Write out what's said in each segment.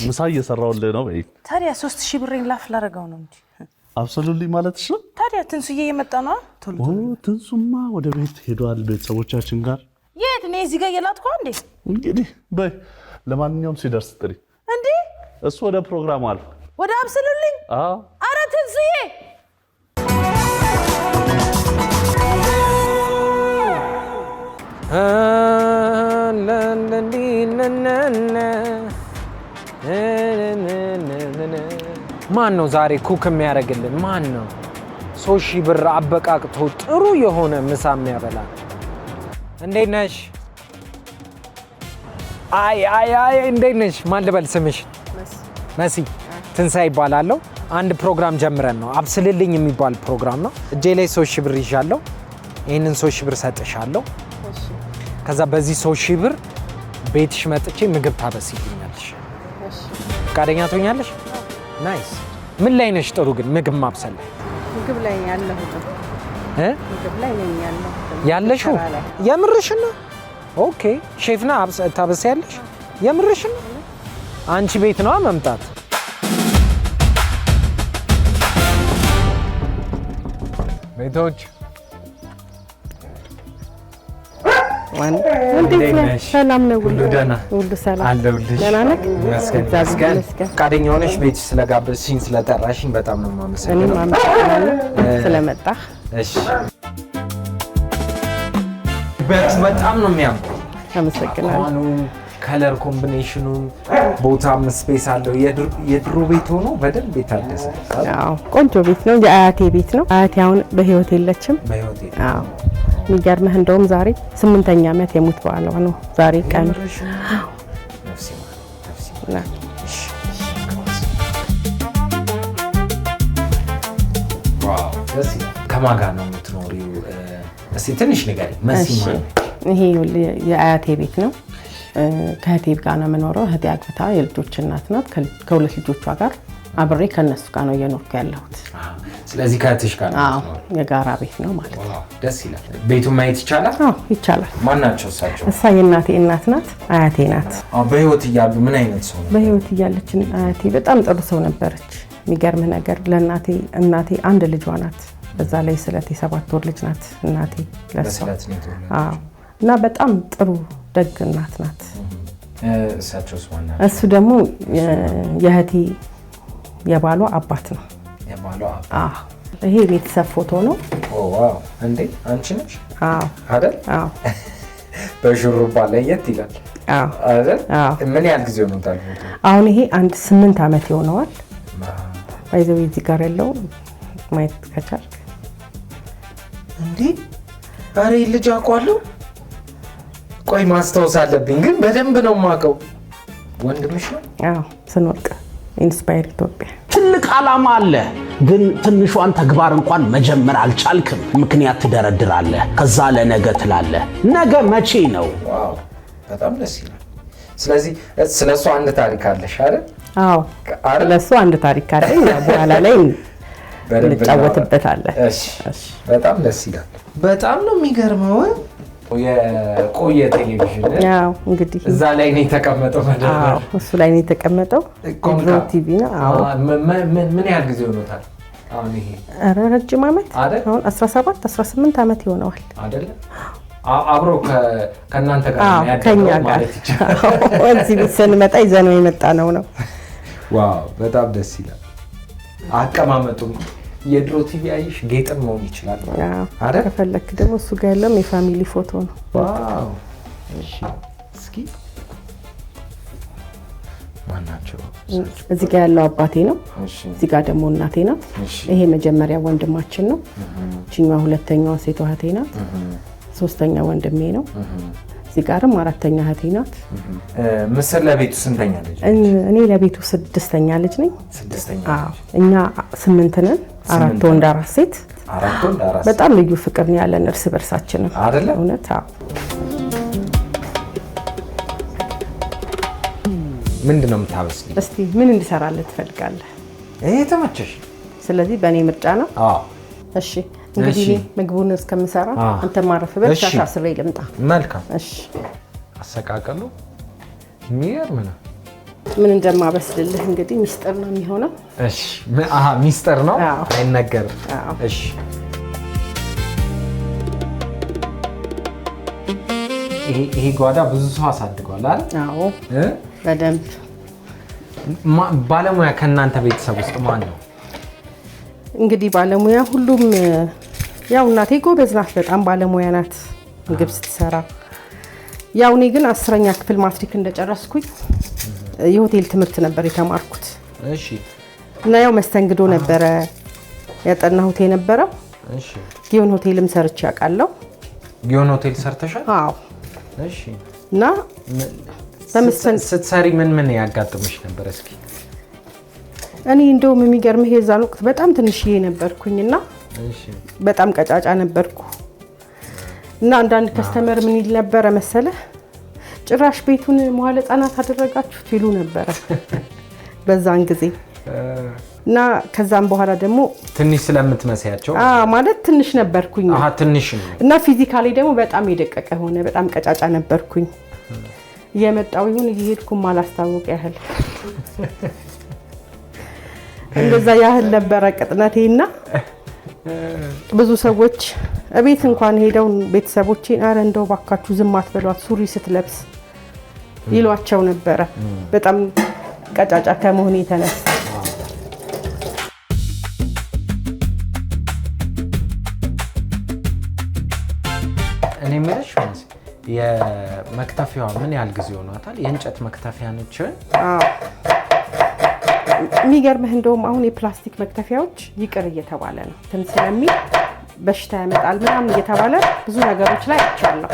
ምሳ እየሰራውልህ ነው በይ ታዲያ 3000 ብሬን ላፍ ላረጋው ነው እንጂ አብሶሉትሊ ማለትሽ ነው ታዲያ ትንሱዬ እየመጣ ነው ቶሎ ትንሱማ ወደ ቤት ሄዷል ቤተሰቦቻችን ጋር የት ነው እዚህ ጋር የላትኩ እንዴ እንግዲህ በይ ለማንኛውም ሲደርስ ጥሪ እንዴ እሱ ወደ ፕሮግራም አለ ወደ አብስሉልኝ አረ ትንሱዬ ማን ነው ዛሬ ኩክ የሚያደርግልን ማን ነው 3000 ብር አበቃቅቶ ጥሩ የሆነ ምሳ የሚያበላ እንዴት ነሽ አይ እንዴት ነሽ ማን ልበል ስምሽ መሲ ትንሳኤ ይባላለሁ አንድ ፕሮግራም ጀምረን ነው አብስልልኝ የሚባል ፕሮግራም ነው እጄ ላይ 3000 ብር ይዣለሁ ይሄንን 3000 ብር ሰጥሻለሁ ከዛ በዚህ 3000 ብር ቤትሽ መጥቼ ምግብ ታበስይልኛለሽ ፈቃደኛ ትሆኛለሽ ናይስ ምን ላይ ነሽ ጥሩ ግን ምግብ ማብሰል ምግብ ላይ ያለሁት ምግብ ላይ ነኝ ያለሽው የምርሽ ነው ኦኬ ሼፍና ታበስያለሽ የምርሽ ነው አንቺ ቤት ነው መምጣት ቤቶች ሰላም ነው ሁሉ ደህና ሁሉ ሰላም አለሁልሽ ደህና ነህ መስገን ፈቃደኛ ሆነሽ ቤት ስለጋበዝሽኝ ስለጠራሽኝ በጣም ነው የማመሰግነው እኔም አመሰግናለሁ ስለመጣህ እሺ በጣም ነው የሚያምረው አመሰግናለሁ ከለር ኮምቢኔሽኑ ቦታም ስፔስ አለው የድሮ ቤት ሆኖ በደንብ የታደሰ አዎ ቆንጆ ቤት ነው የአያቴ ቤት ነው አያቴ አሁን በህይወት የለችም በህይወት አዎ የሚገርምህ እንደውም ዛሬ 8ኛ ዓመት የሞት በዓሏ ነው ዛሬ ቀን ነፍሴ ዋው ደስ ከማን ጋር ነው የምትኖሪው እስቲ ትንሽ ንገሪኝ መሲ ማለት ይሄ የአያቴ ቤት ነው ከእህቴ ጋር ነው የምኖረው እህቴ አግብታ የልጆች እናት ናት ከሁለት ልጆቿ ጋር አብሬ ከነሱ ጋር ነው እየኖርኩ ያለሁት ስለዚህ ከእህትሽ ጋር ነው የጋራ ቤት ነው ማለት ነው ደስ ይላል ቤቱን ማየት ይቻላል አዎ ይቻላል ማን ናቸው እሳቸው እሷ የእናቴ እናት ናት አያቴ ናት በህይወት እያሉ ምን አይነት ሰው ነው በህይወት እያለች አያቴ በጣም ጥሩ ሰው ነበረች የሚገርም ነገር እናቴ አንድ ልጇ ናት በዛ ላይ ስለቴ 7 ወር ልጅ ናት እናቴ ለሷ አዎ እና በጣም ጥሩ ደግ እናት ናት እሳቸውስ ማን ናቸው እሱ ደግሞ የእህቴ የባሏ አባት ነው የባሏ አዎ ይሄ ቤተሰብ ፎቶ ነው ኦ ዋው እንዴ አንቺ ነሽ አዎ አይደል አዎ በሹሩባ ለየት ይላል አዎ አይደል ምን ያህል ጊዜ ሆኖታል ፎቶ አሁን ይሄ 8 ዓመት ይሆነዋል ባይዘው እዚህ ጋር ያለው ማየት ከቻልክ እንዴ አሬ ልጅ አቋለው ቆይ ማስተዋወስ አለብኝ ግን በደንብ ነው ማቀው ወንድምሽ ነው አዎ ስንወርቅ ኢንስፓየር ኢትዮጵያ ትልቅ ዓላማ አለ ግን ትንሿን ተግባር እንኳን መጀመር አልቻልክም ምክንያት ትደረድራለህ ከዛ ለነገ ትላለህ ነገ መቼ ነው ዋው በጣም ደስ ይላል ስለዚህ ስለሱ አንድ ታሪክ አለሽ አይደል አዎ ስለሱ አንድ ታሪክ አለኝ በኋላ ላይ እንጫወትበታለን እሺ በጣም ደስ ይላል በጣም ነው የሚገርመው የቆየ ቴሌቪዥን ያው እንግዲህ እዛ ላይ ነው የተቀመጠው አዎ እሱ ላይ ነው የተቀመጠው ኮንትሮ ቲቪ ነው አዎ ምን ያህል ጊዜ ሆኖታል አሁን ይሄ ረጅም ዓመት አሁን 17 18 ዓመት ይሆነዋል አይደል አብሮ ከናንተ ጋር ያደረገው ማለት ይችላል እዚህ ቤት ስንመጣ ይዘነው የመጣ ነው ዋው በጣም ደስ ይላል አቀማመጡ የድሮ ቲቪ አይሽ ጌጥም መሆን ይችላል አይደል ከፈለክ ደግሞ እሱ ጋር ያለው የፋሚሊ ፎቶ ነው ዋው እሺ እስኪ ማናቸው እዚህ ጋር ያለው አባቴ ነው እዚህ ጋር ደግሞ እናቴ ናት ይሄ መጀመሪያ ወንድማችን ነው እቺኛዋ ሁለተኛዋ ሴቷ እህቴ ናት ሶስተኛ ወንድሜ ነው እዚህ ጋርም አራተኛ እህቴ ናት ምስል ለቤቱ ስንተኛ ልጅ እኔ ለቤቱ ስድስተኛ ልጅ ነኝ ስድስተኛ አዎ እኛ 8 ነን 4 ወንድ 4 ሴት 4 ወንድ 4 በጣም ልዩ ፍቅር ነው ያለን እርስ በርሳችን አይደለ እውነት አዎ ምንድነው የምታበስልኝ እስቲ ምን እንድሰራልህ ትፈልጋለህ ተመቸሽ ስለዚህ በእኔ ምርጫ ነው አዎ እሺ እንግዲህ ምግቡን እስከምሰራ አንተ ማረፍ በል ሻሻስሬ ልምጣ መልካም እሺ አሰቃቀሉ የሚገርም ነው ምን እንደማበስልልህ እንግዲህ ሚስጥር ነው የሚሆነው። እሺ ሚስጥር ነው አይነገርም። እሺ ይሄ ጓዳ ብዙ ሰው አሳድጓል አይደል? አዎ በደንብ። ባለሙያ ከእናንተ ቤተሰብ ውስጥ ማን ነው? እንግዲህ ባለሙያ ሁሉም ያው እናቴ ጎበዝ ናት፣ በጣም ባለሙያ ናት ምግብ ስትሰራ። ያው እኔ ግን 10ኛ ክፍል ማትሪክ እንደጨረስኩኝ የሆቴል ትምህርት ነበር የተማርኩት። እሺ። እና ያው መስተንግዶ ነበረ ያጠናሁት የነበረው። እሺ። ጊዮን ሆቴልም ሰርቼ አውቃለሁ። ጊዮን ሆቴል ሰርተሻል? አዎ። እሺ። እና ስትሰሪ ምን ያጋጥምሽ ነበር እስኪ? እኔ እንደውም የሚገርምህ የዛን ወቅት በጣም ትንሽዬ ነበርኩኝና በጣም ቀጫጫ ነበርኩ። እና አንዳንድ ከስተመር ምን ይል ነበረ መሰለህ፣ ጭራሽ ቤቱን መዋለ ህጻናት አደረጋችሁት ይሉ ነበረ በዛን ጊዜ። እና ከዛም በኋላ ደግሞ ትንሽ ስለምትመስያቸው ማለት ትንሽ ነበርኩኝ። ትንሽ ነው። እና ፊዚካሊ ደግሞ በጣም የደቀቀ ሆነ፣ በጣም ቀጫጫ ነበርኩኝ። እየመጣው ይሁን እየሄድኩም አላስታውቅ ያህል እንደዛ ያህል ነበረ ቅጥነቴና ብዙ ሰዎች እቤት እንኳን ሄደው ቤተሰቦቼን አረ እንደው ባካችሁ ዝም አትበሏት ሱሪ ስትለብስ ይሏቸው ነበረ፣ በጣም ቀጫጫ ከመሆኔ የተነሳ። እኔ የምልሽ የመክተፊያዋ ምን ያህል ጊዜ ሆኗታል? የእንጨት መክተፊያ ነች? የሚገርምህ እንደውም አሁን የፕላስቲክ መክተፊያዎች ይቅር እየተባለ ነው እንትን ስለሚል በሽታ ያመጣል ምናምን እየተባለ ብዙ ነገሮች ላይ አይቻለሁ።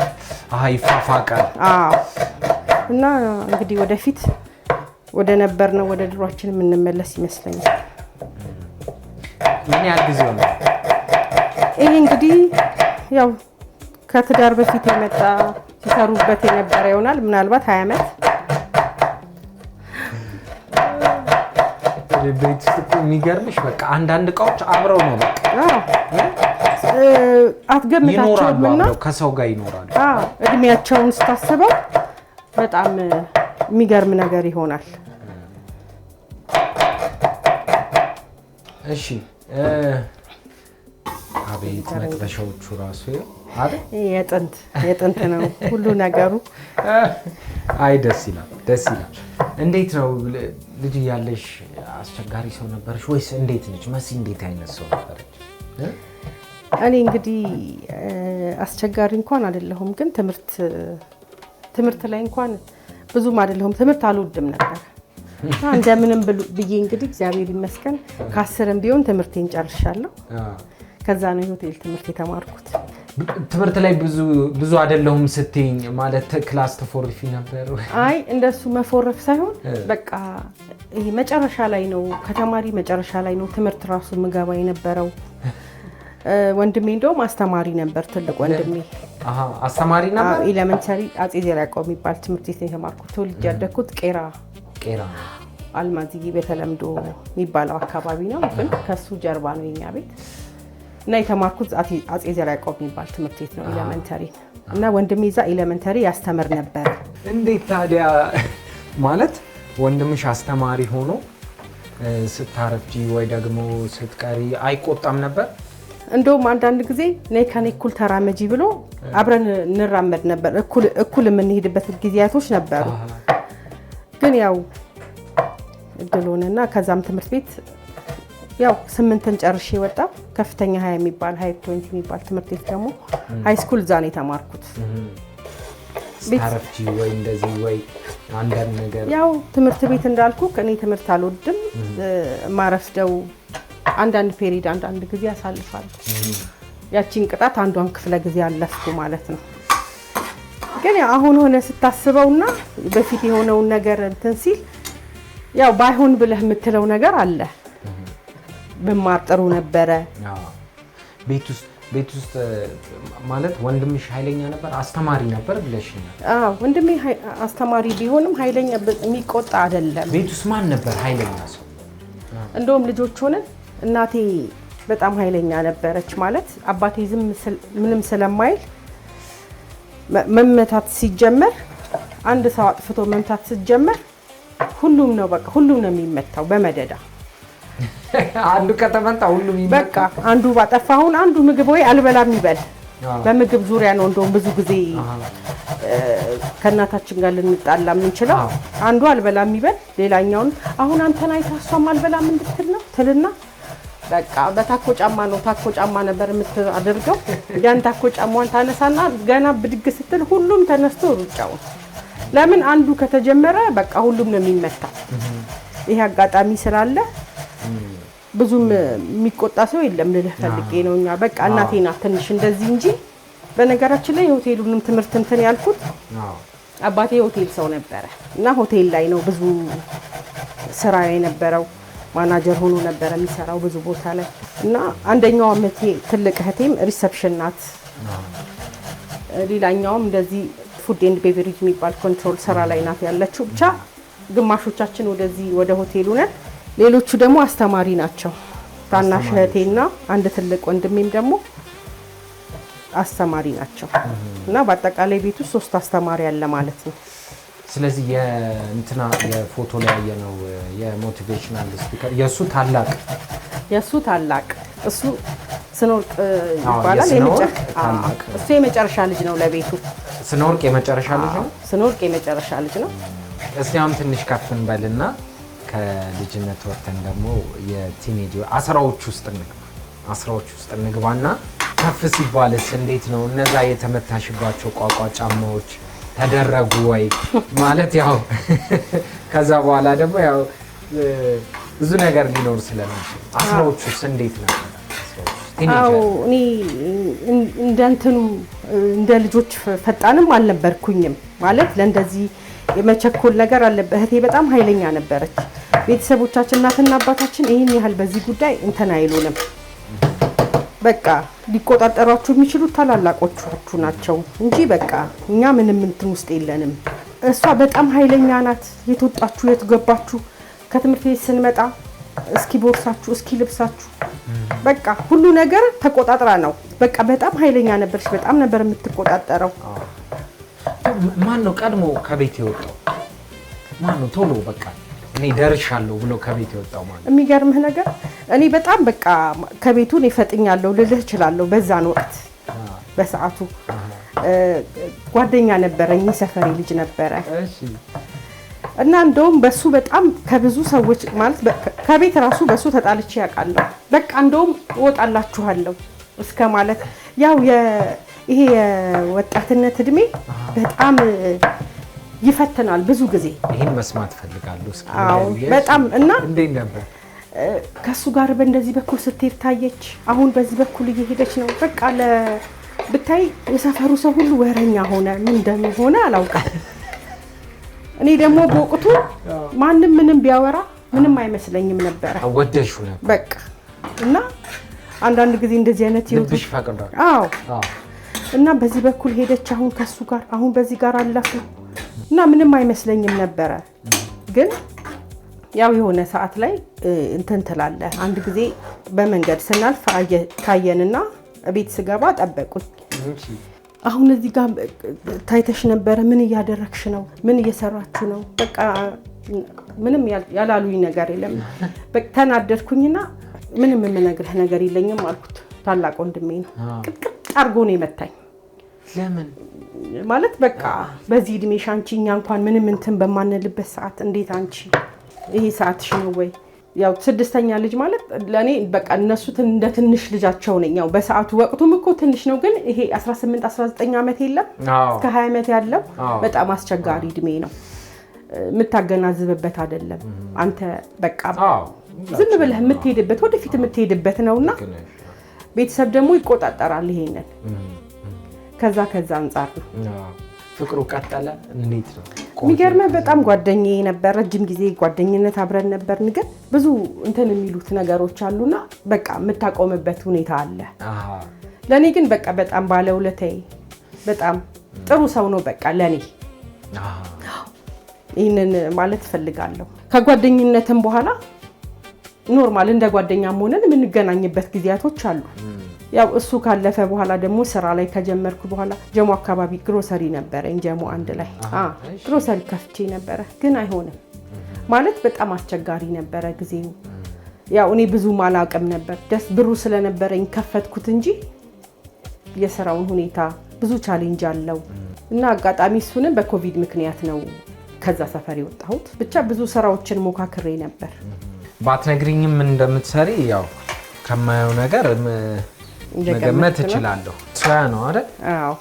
ይፋፋቃል። እና እንግዲህ ወደፊት ወደ ነበርነው ወደ ድሯችን የምንመለስ ይመስለኛል። ምን ያህል ጊዜ ሆነ? ይሄ እንግዲህ ያው ከትዳር በፊት የመጣ ሲሰሩበት የነበረ ይሆናል ምናልባት 20 ዓመት። ቤት ውስጥ የሚገርምሽ በቃ አንዳንድ እቃዎች አብረው ነው በቃ አትገምታቸውም እና ከሰው ጋር ይኖራሉ። እድሜያቸውን ስታስበው በጣም የሚገርም ነገር ይሆናል። እሺ አቤት መጥበሻዎቹ ራሱ አይደል? የጥንት ነው ሁሉ ነገሩ። አይ ደስ ይላል፣ ደስ ይላል። እንዴት ነው ልጅ ያለሽ አስቸጋሪ ሰው ነበርሽ ወይስ እንዴት ነች መሲ? እንዴት አይነት ሰው ነበርሽ? እኔ እንግዲህ አስቸጋሪ እንኳን አይደለሁም፣ ግን ትምህርት ላይ እንኳን ብዙም አይደለሁም። ትምህርት አልወድም ነበር። እንደምንም ብዬ እንግዲህ እግዚአብሔር ይመስገን ከ10ም ቢሆን ትምህርቴን ጨርሻለሁ። ከዛ ነው የሆቴል ትምህርት የተማርኩት። ትምህርት ላይ ብዙ አይደለሁም ስትይኝ ማለት ክላስ ተፎርፊ ነበር? አይ እንደሱ መፎረፍ ሳይሆን በቃ ይሄ መጨረሻ ላይ ነው ከተማሪ መጨረሻ ላይ ነው ትምህርት ራሱ ምገባ የነበረው። ወንድሜ እንደውም አስተማሪ ነበር፣ ትልቅ ወንድሜ አስተማሪ ነበር። ኤሌመንተሪ አጼ ዘርዓ ያዕቆብ የሚባል ትምህርት ቤት ነው የተማርኩት። ተወልጄ ያደግኩት ቄራ አልማዝዬ በተለምዶ የሚባለው አካባቢ ነው፣ ግን ከሱ ጀርባ ነው የኛ ቤት። እና የተማርኩት አጼ ዘርዓ ያዕቆብ የሚባል ትምህርት ቤት ነው ኤሌመንተሪ። እና ወንድሜ እዛ ኤሌመንተሪ ያስተምር ነበር። እንዴት ታዲያ ማለት ወንድምሽ አስተማሪ ሆኖ ስታረፍጂ ወይ ደግሞ ስትቀሪ አይቆጣም ነበር? እንደውም አንዳንድ ጊዜ ነይ ከኔ እኩል ተራመጂ ብሎ አብረን እንራመድ ነበር። እኩል የምንሄድበት ጊዜያቶች ነበሩ። ግን ያው እድል ሆነና ከዛም ትምህርት ቤት ያው 8ን ጨርሼ ወጣ። ከፍተኛ 20 የሚባል 20 የሚባል ትምህርት ቤት ደግሞ ሃይ ስኩል እዛ ነው የተማርኩት። ስታረፍጂ ወይ እንደዚህ ወይ አንዳንድ ነገር ያው ትምህርት ቤት እንዳልኩ እኔ ትምህርት አልወድም። ማረፍደው አንዳንድ ፔሪድ አንዳንድ ጊዜ አሳልፋለሁ። ያቺን ቅጣት አንዷን ክፍለ ጊዜ አለፍኩ ማለት ነው። ግን ያው አሁን ሆነ ስታስበውና በፊት የሆነውን ነገር እንትን ሲል ያው ባይሆን ብለህ የምትለው ነገር አለ። ብማር ጥሩ ነበረ። ቤት ውስጥ ማለት ወንድምሽ ኃይለኛ ነበር? አስተማሪ ነበር ብለሽኛል። ወንድሜ አስተማሪ ቢሆንም ኃይለኛ የሚቆጣ አይደለም። ቤት ውስጥ ማን ነበር ኃይለኛ ሰው? እንደውም ልጆች ሆነን እናቴ በጣም ኃይለኛ ነበረች። ማለት አባቴ ምንም ስለማይል መመታት ሲጀመር አንድ ሰው አጥፍቶ መምታት ሲጀመር ሁሉም ነው በቃ ሁሉም ነው የሚመታው በመደዳ አንዱ ከተመታ ሁሉም ይመታ በቃ አንዱ ባጠፋውን አንዱ ምግብ ወይ አልበላም ይበል በምግብ ዙሪያ ነው እንደውም ብዙ ጊዜ ከናታችን ጋር ልንጣላ የምንችለው አንዱ አልበላም ይበል ሌላኛውን አሁን አንተን አይታሷም አልበላም እንድትል ነው ትልና በቃ በታኮ ጫማ ነው ታኮ ጫማ ነበር የምታደርገው ያን ታኮ ጫማዋን ታነሳና ገና ብድግ ስትል ሁሉም ተነስቶ ሩጫው ለምን አንዱ ከተጀመረ በቃ ሁሉም ነው የሚመታ ይሄ አጋጣሚ ስላለ ብዙም የሚቆጣ ሰው የለም ልልህ ፈልጌ ነውኛ በቃ እናቴ ናት ትንሽ እንደዚህ እንጂ በነገራችን ላይ ሆቴሉንም ትምህርት እንትን ያልኩት አባቴ ሆቴል ሰው ነበረ እና ሆቴል ላይ ነው ብዙ ስራ የነበረው ማናጀር ሆኖ ነበር የሚሰራው ብዙ ቦታ ላይ እና አንደኛው አመቴ ትልቅ እህቴም ሪሰፕሽን ናት ሌላኛውም እንደዚህ ፉድ ኤንድ ቤቨሬጅ የሚባል ኮንትሮል ስራ ላይ ናት ያለችው ብቻ ግማሾቻችን ወደዚህ ወደ ሆቴሉ ነን ሌሎቹ ደግሞ አስተማሪ ናቸው ታናሽ እህቴና አንድ ትልቅ ወንድሜም ደግሞ አስተማሪ ናቸው እና በአጠቃላይ ቤቱ 3 አስተማሪ አለ ማለት ነው ስለዚህ የእንትና የፎቶ ላይ ያየነው የሞቲቬሽናል ስፒከር የሱ ታላቅ እሱ ስኖርቅ ይባላል እሱ የመጨረሻ ልጅ ነው ለቤቱ ስኖርቅ የመጨረሻ ልጅ ነው ስኖርቅ የመጨረሻ ልጅ ነው እስቲ አሁን ትንሽ ከፍ እንበልና ከልጅነት ወጥተን ደግሞ የቲኔጅ አስራዎች ውስጥ እንግባና ከፍ ሲባልስ እንዴት ነው እነዛ የተመታሽባቸው ቋቋ ጫማዎች ተደረጉ ወይ ማለት ያው ከዛ በኋላ ደግሞ ያው ብዙ ነገር ሊኖር ስለሚችል አስራዎች ውስጥ እንዴት ነው አው እኔ እንደንተኑ እንደ ልጆች ፈጣንም አልነበርኩኝም ማለት ለእንደዚህ የመቸኮል ነገር አለበት እህቴ በጣም ኃይለኛ ነበረች ቤተሰቦቻችን እናትና አባታችን ይሄን ያህል በዚህ ጉዳይ እንተና አይሉንም በቃ ሊቆጣጠሯችሁ የሚችሉት ታላላቆቹ ናቸው እንጂ በቃ እኛ ምንም እንትን ውስጥ የለንም እሷ በጣም ኃይለኛ ናት የተወጣችሁ የተገባችሁ ከትምህርት ቤት ስንመጣ እስኪ ቦርሳችሁ እስኪ ልብሳችሁ በቃ ሁሉ ነገር ተቆጣጥራ ነው በቃ በጣም ኃይለኛ ነበርሽ በጣም ነበር የምትቆጣጠረው ማን ነው ቀድሞ ከቤት የወጣው ማን ነው ቶሎ በቃ እኔ ደርሻለሁ ብሎ ከቤት የወጣው ማለት የሚገርምህ ነገር እኔ በጣም በቃ ከቤቱን ይፈጥኛለሁ ልልህ እችላለሁ በዛን ወቅት በሰዓቱ ጓደኛ ነበረኝ ሰፈሬ ልጅ ነበረ እሺ እና እንደውም በሱ በጣም ከብዙ ሰዎች ማለት ከቤት ራሱ በሱ ተጣልቼ ያውቃለሁ በቃ እንደውም እወጣላችኋለሁ እስከ ማለት ያው ይሄ የወጣትነት እድሜ በጣም ይፈተናል ብዙ ጊዜ ይሄን መስማት ፈልጋለሁ እስኪ በጣም እና እንዴት ነበር ከሱ ጋር በእንደዚህ በኩል ስትሄድ ታየች አሁን በዚህ በኩል እየሄደች ነው በቃ ብታይ የሰፈሩ ሰው ሁሉ ወረኛ ሆነ ምን እንደሆነ አላውቅም እኔ ደግሞ በወቅቱ ማንንም ምንም ቢያወራ ምንም አይመስለኝም ነበር ወደሹ ነበር በቃ እና አንዳንድ ጊዜ እንደዚህ አይነት ልብሽ ፈቅዷል አዎ እና በዚህ በኩል ሄደች አሁን ከሱ ጋር አሁን በዚህ ጋር አለፉ እና ምንም አይመስለኝም ነበር ግን ያው የሆነ ሰዓት ላይ እንትን ትላለህ አንድ ጊዜ በመንገድ ስናልፍ ታየንና ቤት ስገባ ጠበቁኝ አሁን እዚህ ጋር ታይተሽ ነበር ምን እያደረክሽ ነው ምን እየሰራችሁ ነው በቃ ምንም ያላሉኝ ነገር የለም በቃ ተናደድኩኝና ምንም የምነግርህ ነገር የለኝም አልኩት ታላቅ ወንድሜ ነው ቅጥቅጥ አርጎ ነው የመታኝ ለምን ማለት በቃ በዚህ እድሜሽ አንቺኛ እንኳን ምንም እንትን በማንልበት ሰዓት እንዴት አንቺ ይሄ ሰዓትሽ ነው ወይ ያው ስድስተኛ ልጅ ማለት ለኔ በቃ እነሱ እንደ ትንሽ ልጃቸው ነኝ ያው በሰዓቱ ወቅቱም እኮ ትንሽ ነው ግን ይሄ 18 19 አመት የለም እስከ 20 አመት ያለው በጣም አስቸጋሪ እድሜ ነው የምታገናዝብበት አይደለም አንተ በቃ ዝም ብለህ የምትሄድበት ወደፊት የምትሄድበት ነውና ቤተሰብ ደግሞ ይቆጣጣራል ይሄንን ከዛ አንፃር ነው ፍቅሩ ቀጠለ እንዴት ነው የሚገርመው በጣም ጓደኛዬ ነበር ረጅም ጊዜ ጓደኝነት አብረን ነበርን ግን ብዙ እንትን የሚሉት ነገሮች አሉና በቃ የምታቆምበት ሁኔታ አለ ለኔ ግን በቃ በጣም ባለውለታዬ በጣም ጥሩ ሰው ነው በቃ ለኔ ይሄንን ማለት ፈልጋለሁ ከጓደኝነትም በኋላ ኖርማል እንደ ጓደኛም ሆነን የምንገናኝበት ጊዜያቶች አሉ ያው እሱ ካለፈ በኋላ ደግሞ ስራ ላይ ከጀመርኩ በኋላ ጀሞ አካባቢ ግሮሰሪ ነበር ጀሞ አንድ ላይ ግሮሰሪ ከፍቼ ነበር ግን አይሆንም ማለት በጣም አስቸጋሪ ነበረ ጊዜው። ያው እኔ ብዙ ማላቅም ነበር ደስ ብሩ ስለነበረኝ ከፈትኩት እንጂ የሥራውን ሁኔታ ብዙ ቻሌንጅ አለው እና አጋጣሚ እሱንም በኮቪድ ምክንያት ነው ከዛ ሰፈር የወጣሁት። ብቻ ብዙ ስራዎችን ሞካክሬ ነበር። ባትነግሪኝም እንደምትሰሪ ያው ከማየው ነገር መገመት እችላለሁ። ስራ ነው አይደል? አዎ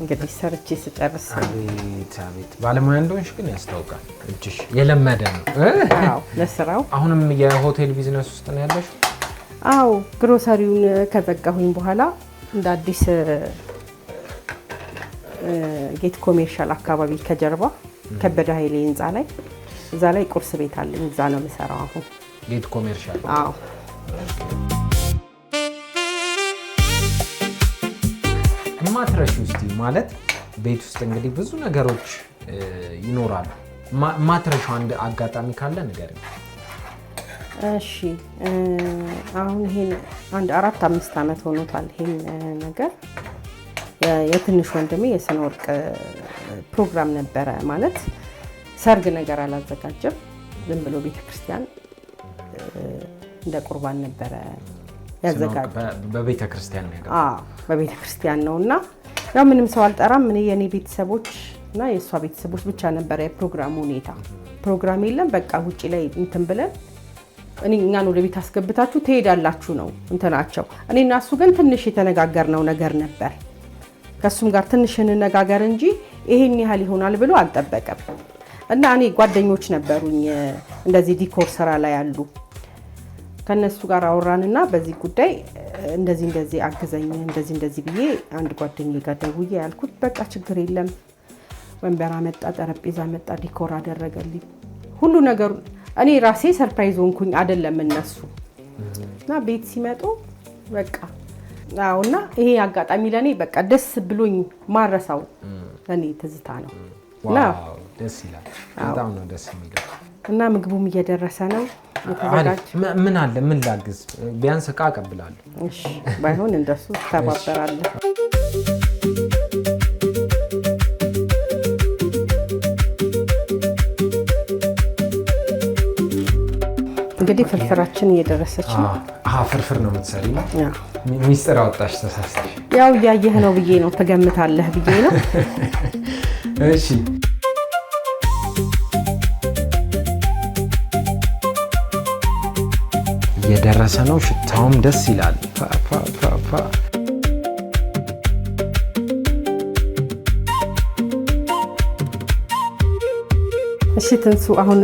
እንግዲህ ሰርቼ ስጨርስ አቤት ባለሙያ እንደሆንሽ ግን ያስታውቃል። እጅሽ የለመደ ነው። አዎ ለስራው። አሁንም የሆቴል ቢዝነስ ውስጥ ነው ያለሽ? አዎ ግሮሰሪውን ከዘጋሁኝ በኋላ እንደ አዲስ ጌት ኮሜርሻል አካባቢ ከጀርባ ከበደ ኃይሌ ህንፃ ላይ እዛ ላይ ቁርስ ቤት አለኝ። እዛ ነው የምሰራው አሁን። ጌት ኮሜርሻል? አዎ። ማትረሽ ውስጥ ማለት ቤት ውስጥ እንግዲህ ብዙ ነገሮች ይኖራሉ። ማትረሻው አንድ አጋጣሚ ካለ ንገሪኝ። እሺ አሁን ይሄን አንድ 4-5 ዓመት ሆኖታል ይሄን ነገር። የትንሽ ወንድሜ የስነ ወርቅ ፕሮግራም ነበረ። ማለት ሰርግ ነገር አላዘጋጀም፣ ዝም ብሎ ቤተክርስቲያን እንደ ቁርባን ነበረ ያዘጋጀ። በቤተክርስቲያን ነው? አዎ በቤተክርስቲያን ነውና ያው ምንም ሰው አልጠራም። እኔ የኔ ቤተሰቦች እና የሷ ቤተሰቦች ብቻ ነበረ የፕሮግራሙ ሁኔታ። ፕሮግራም የለም በቃ ውጪ ላይ እንትን ብለን እኛን ወደ ቤት አስገብታችሁ ትሄዳላችሁ ነው እንትናቸው። እኔ እና እሱ ግን ትንሽ የተነጋገርነው ነገር ነበር። ከሱም ጋር ትንሽ እንነጋገር እንጂ ይሄን ያህል ይሆናል ብሎ አልጠበቀም። እና እኔ ጓደኞች ነበሩኝ እንደዚህ ዲኮር ስራ ላይ ያሉ። ከነሱ ጋር አወራንና በዚህ ጉዳይ እንደዚህ አግዘኝ እንደዚህ ብዬ አንድ ጓደኛዬ ጋር ደውዬ ያልኩት በቃ ችግር የለም። ወንበር አመጣ፣ ጠረጴዛ መጣ፣ ዲኮር አደረገልኝ ሁሉ ነገሩ። እኔ ራሴ ሰርፕራይዝ ሆንኩኝ አይደለም እነሱ። እና ቤት ሲመጡ በቃ አውና ይሄ አጋጣሚ ለኔ በቃ ደስ ብሎኝ ማረሳው ለኔ ትዝታ ነው። ዋው ደስ ይላል። በጣም ነው ደስ የሚለው። እና ምግቡም እየደረሰ ነው የተዘጋጀ። ምን አለ ምን ላግዝ? ቢያንስ ዕቃ አቀብላለሁ። እሺ ባይሆን እንደሱ ተባበራለሁ። እንግዲህ ፍርፍራችን እየደረሰች ነው። ፍርፍር ነው የምትሰሪ ነው? ሚስጥር አወጣሽ ተሳስተሽ። ያው እያየህ ነው ብዬ ነው ትገምታለህ ብዬ ነው። እሺ እየደረሰ ነው። ሽታውም ደስ ይላል። እሺ ትንሱ አሁን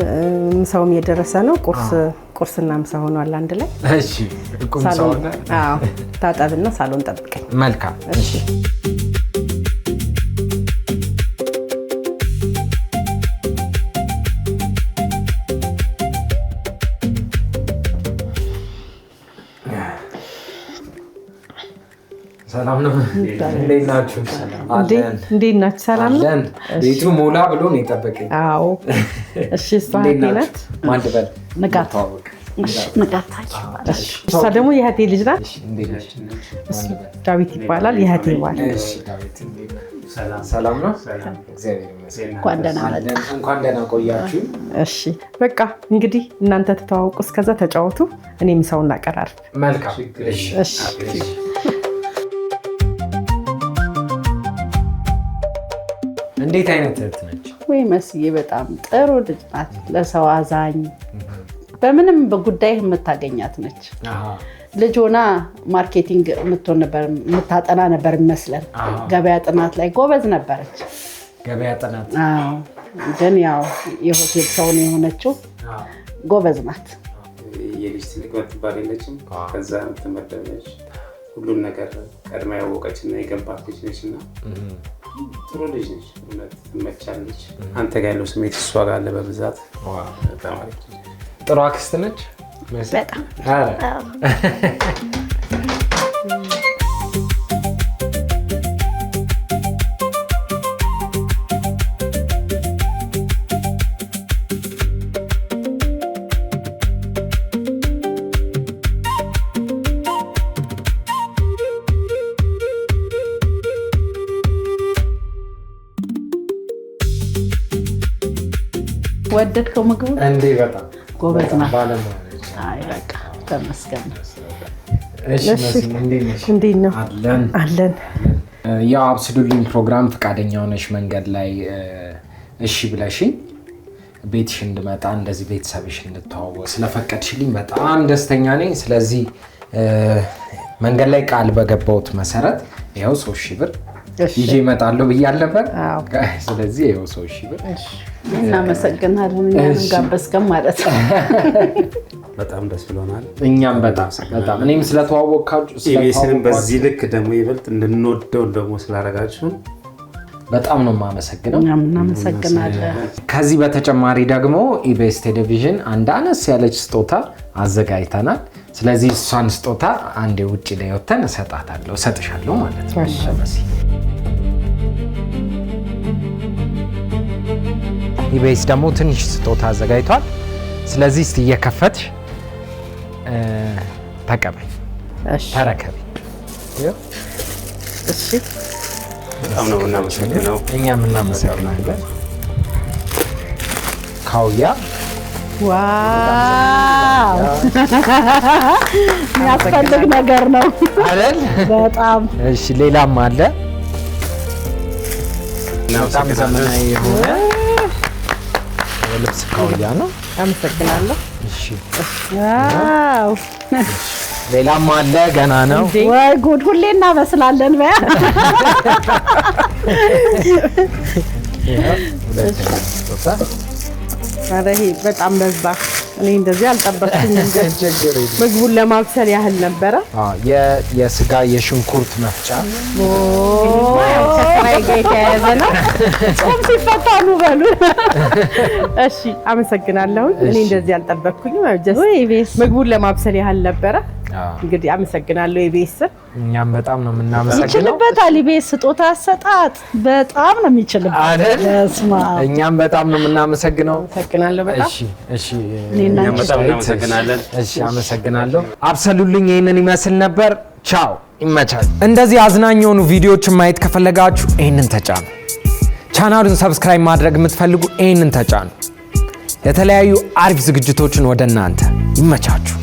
ምሳውም እየደረሰ ነው። ቁርስና ምሳ ሆኗል አንድ ላይ። እሺ ቁምሳውና አዎ ታጠብና ሳሎን ጠብቀኝ። መልካም እሺ። ሰላም ነው? እንዴት ናችሁ? እንዴት ናችሁ? ሰላም ነው? ቤቱ ሞላ ብሎ ነው የጠበቀኝ። አዎ እሺ። እሷ ናት ማንበል ንጋት። እሷ ደግሞ የእህቴ ልጅ ናት። ዳዊት ይባላል። የእህቴ ባል። ሰላም ነው? እግዚአብሔር ይመስገን። እንኳን ደህና ቆያችሁ። እሺ በቃ እንግዲህ እናንተ ተተዋወቁ፣ እስከዛ ተጫወቱ፣ እኔ ምሳውን እናቀራርብ። መልካም እሺ። እንዴት አይነት እህት ነች? ወይ መስዬ በጣም ጥሩ ልጅ ናት። ለሰው አዛኝ፣ በምንም በጉዳይ የምታገኛት ነች። ልጅ ሆና ማርኬቲንግ የምታጠና ነበር የሚመስለን። ገበያ ጥናት ላይ ጎበዝ ነበረች። ገበያ ጥናት? አዎ። ግን ያው የሆቴል ሰው ነው የሆነችው። ጎበዝ ናት። የልጅ ትልቅ ትባል የለችም። ከዛ ተመደበች። ሁሉም ነገር ቀድማ ያወቀች እና የገባት ልጅ ነች እና ጥሩ ልጅ ነች። እውነት ትመቻለች። አንተ ጋር ያለው ስሜት እሷ ጋር አለ በብዛት። ጥሩ አክስት ነች በጣም። ወደድከው ምግቡ? እንዴ በጣም ጎበዝ ነው። ባለሙያ ነች። አይ በቃ ተመስገን። እሺ መሲ እንዴት ነሽ? እንዴት ነው? አለን። ያው አብስሉልኝ ፕሮግራም ፈቃደኛ ሆነሽ መንገድ ላይ እሺ ብለሽኝ ቤትሽ እንድመጣ እንደዚህ ቤተሰብሽ እንድተዋወቅ ስለፈቀድሽልኝ በጣም ደስተኛ ነኝ። ስለዚህ መንገድ ላይ ቃል በገባሁት መሰረት ይኸው 3,000 ብር ይዤ እመጣለሁ ብያለሁ ነበር። ስለዚህ ይኸው 3,000 ብር። እናመሰግናለን። እኛን ጋበዝከን ማለት ነው። በጣም ደስ ብሎናል። እኛም በጣም እኔም ስለተዋወቅካችሁ ኢቢኤስንም በዚህ ልክ ደግሞ ይበልጥ እንድንወደው ደግሞ ስላደረጋችሁን በጣም ነው የማመሰግነው። እኛም እናመሰግናለን። ከዚህ በተጨማሪ ደግሞ ኢቢኤስ ቴሌቪዥን አንድ አነስ ያለች ስጦታ አዘጋጅተናል። ስለዚህ እሷን ስጦታ አንዴ ውጭ ላይ ወተን እሰጥሻለሁ ማለት ነው። ኢቢኤስ ደግሞ ትንሽ ስጦታ አዘጋጅቷል። ስለዚህ እስቲ እየከፈትሽ ተቀበይ፣ ተረከቢ። እሺ በጣም ነው እናመሰግነው። እኛም እናመሰግናለን። ካውያ ዋው የሚያስፈልግ ነገር ነው አይደል? በጣም እሺ ሌላም አለ። በጣም ዘመናዊ የሆነ የልብስ ካውያ ነው። አመሰግናለሁ። እሺ ዋው ሌላም አለ። ገና ነው። ወይ ጉድ! ሁሌ እናበስላለን። በያ ኧረ ይሄ በጣም በዛ። እኔ እንደዚህ አልጠበቅኩም። ምግቡን ለማብሰል ያህል ነበረ። የስጋ የሽንኩርት መፍጫ የተያያዘ ነው። ጾም ሲፈታ ኑ በሉ። እሺ አመሰግናለሁ። እኔ እንደዚህ አልጠበቅኩኝም። ምግቡን ለማብሰል ያህል ነበረ። እንግዲህ አመሰግናለሁ ኢቢኤስ። እኛም በጣም ነው የምናመሰግነው። ይችልበታል። ኢቢኤስ ስጦታ አሰጣጥ በጣም ነው የሚችልበት አይደል? እኛም በጣም ነው የምናመሰግነው። አመሰግናለሁ በጣም። እሺ እኛም በጣም እናመሰግናለን። እሺ አመሰግናለሁ። አብስሉልኝ ይሄንን ይመስል ነበር። ቻው፣ ይመቻል። እንደዚህ አዝናኝ የሆኑ ቪዲዮዎችን ማየት ከፈለጋችሁ ይሄንን ተጫኑ። ቻናሉን ሰብስክራይብ ማድረግ የምትፈልጉ ይሄንን ተጫኑ። የተለያዩ አሪፍ ዝግጅቶችን ወደ እናንተ ይመቻችሁ።